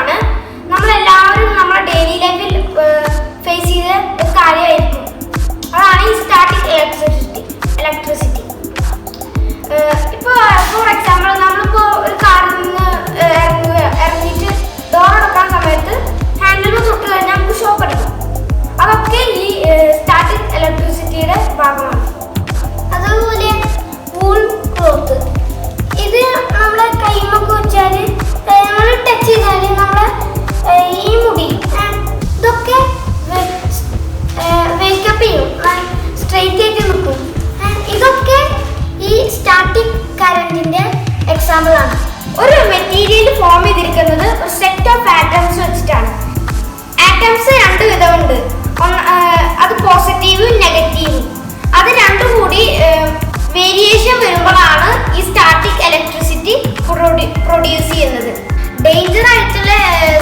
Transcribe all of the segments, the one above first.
ആണ്. നമ്മളെല്ലാവരും നമ്മുടെ ഡെയിലി ലൈഫിൽ ഫേസ് ചെയ്ത ഒരു കാര്യമായിരിക്കും. അതാണ് ഈ സ്റ്റാറ്റിക് ഇലക്ട്രിസിറ്റി. ഇപ്പോൾ ഫോർ എക്സാമ്പിൾ നമ്മളിപ്പോൾ ഒരു കാറിൽ നിന്ന് ഇറങ്ങിയിട്ട് ഡോർ അടക്കാൻ സമയത്ത് ഹാൻഡിൽ തൊട്ട് കഴിഞ്ഞാൽ നമുക്ക് ഷോക്ക് അടിക്കും. അതൊക്കെ ഈ സ്റ്റാറ്റിക് ഇലക്ട്രിസിറ്റിയുടെ ഭാഗമാണ്. അതുപോലെ വൂൾ ക്ലോത്ത്, ഇത് നമ്മളെ കൈമൊക്കെ വെച്ചാൽ നമ്മൾ ടച്ച് ചെയ്താൽ നമ്മളെ ഈ മുടി ഇതൊക്കെ വേക്കപ്പ് ചെയ്യും, സ്ട്രെയിറ്റ് ആയിട്ട് നിൽക്കും. ഇതൊക്കെ ഈ സ്റ്റാറ്റിക് കറണ്ടിന്റെ എക്സാമ്പിൾ ആണ്. ഒരു മെറ്റീരിയൽ ഫോം ചെയ്തിരിക്കുന്നത് ഒരു സെറ്റ് ഓഫ് ആറ്റംസ് വെച്ചിട്ടാണ്. ആറ്റംസ് രണ്ട് വിധമുണ്ട്, അത് പോസിറ്റീവും നെഗറ്റീവും. അത് രണ്ടും കൂടി വേരിയേഷൻ വരുമ്പോഴാണ് ഈ സ്റ്റാറ്റിക് ഇലക്ട്രിസിറ്റി പ്രൊഡ്യൂസ് ചെയ്യുന്നത്. ഡേഞ്ചർ ആയിട്ടുള്ള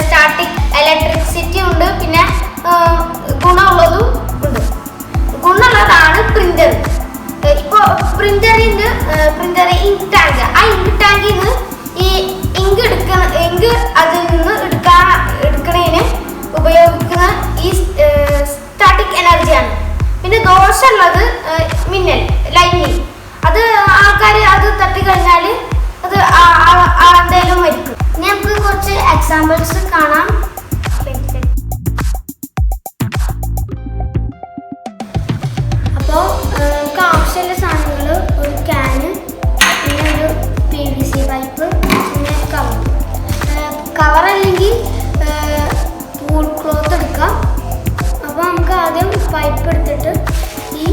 സ്റ്റാറ്റിക് ഇലക്ട്രിസിറ്റി ഉണ്ട്, പിന്നെ ഗുണമുള്ളതും ഉണ്ട്. ഗുണമുള്ളതാണ് പ്രിന്റർ. ഇപ്പോൾ പ്രിന്റർ ഇങ്ക് ടാങ്ക്, ആ ഇങ്ക് ടാങ്കിൽ നിന്ന് ഈ ഇങ്ക് അതിൽ നിന്ന് എടുക്കണതിന് ഉപയോഗിക്കുന്ന ഈ സ്റ്റാറ്റിക് എനർജിയാണ്. പിന്നെ ദോഷമുള്ളത് മിന്നൽ, ലൈറ്റിംഗ്. അത് ആൾക്കാർ അത് തട്ടിക്കഴിഞ്ഞാൽ അത് എന്തായാലും മരിക്കും. ഇനി നമുക്ക് കുറച്ച് എക്സാമ്പിൾസ് കാണാം. അപ്പോൾ നമുക്ക് ആവശ്യമുള്ള സാധനങ്ങൾ ഒരു ക്യാന്, പിന്നെ ഒരു PVC പൈപ്പ്, പിന്നെ കവർ അല്ലെങ്കിൽ വൂൾ ക്ലോത്ത് എടുക്കാം. അപ്പോൾ നമുക്ക് ആദ്യം പൈപ്പ് എടുത്തിട്ട് ഈ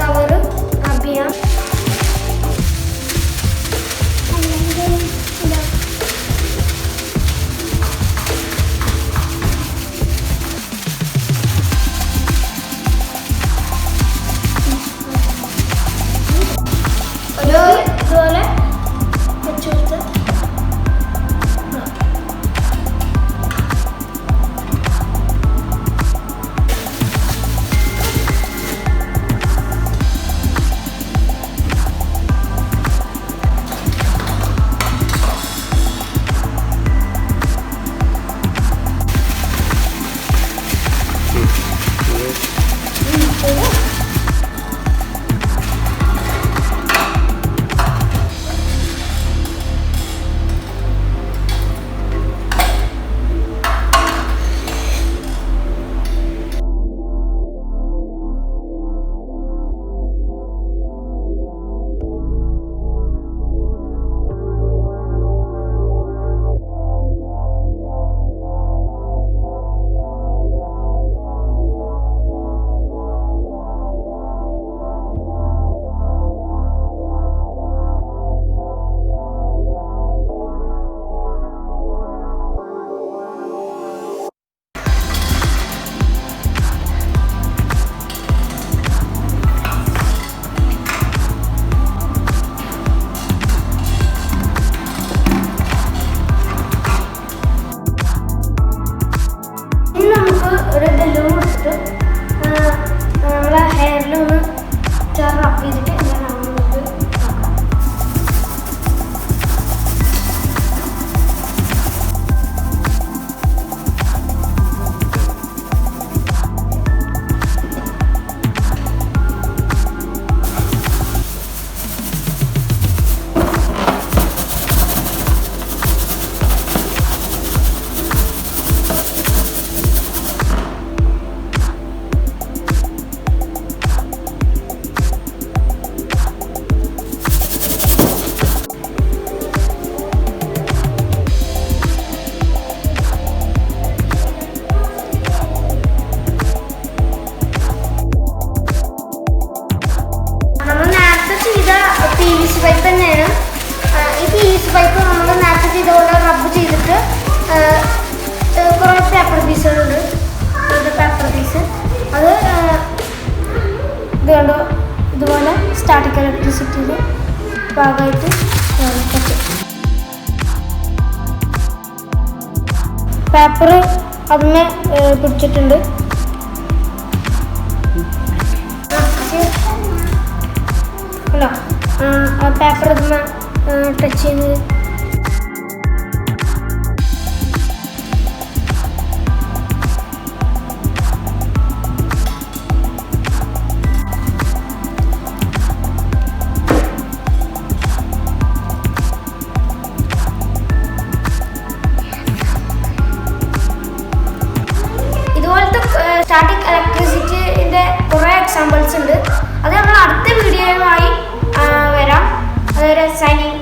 കവറ് റബ് ചെയ്യാം. ഇതുപോലെ വെച്ചു കൊടുത്ത് ഒരു ബലൂൺ എടുത്തിട്ട് നമ്മളെ ഹെയറിലൊന്ന് റബ് ചെയ്തിട്ട് നമുക്ക് നോക്കാം. PVC പൈപ്പ് തന്നെയാണ്. ഈ PVC പൈപ്പ് നമ്മൾ നേരത്തെ ചെയ്തപോലെ റബ്ബ് ചെയ്തിട്ട് കുറേ പേപ്പർ പീസുകളുണ്ട്. പേപ്പർ പീസ് അത് ഇത് കണ്ടോ, ഇതുപോലെ സ്റ്റാറ്റിക് ഇലക്ട്രിസിറ്റിയുടെ ഭാഗമായിട്ട് പേപ്പർ അതിനെ പിടിച്ചിട്ടുണ്ട്. പേപ്പർ ടച്ച് ചെയ്യുന്നത് എക്സാമ്പിൾസ് ഉണ്ട്. അത് നമ്മൾ അടുത്ത വീഡിയോയുമായി വരാം. അതുവരെ സൈനിങ്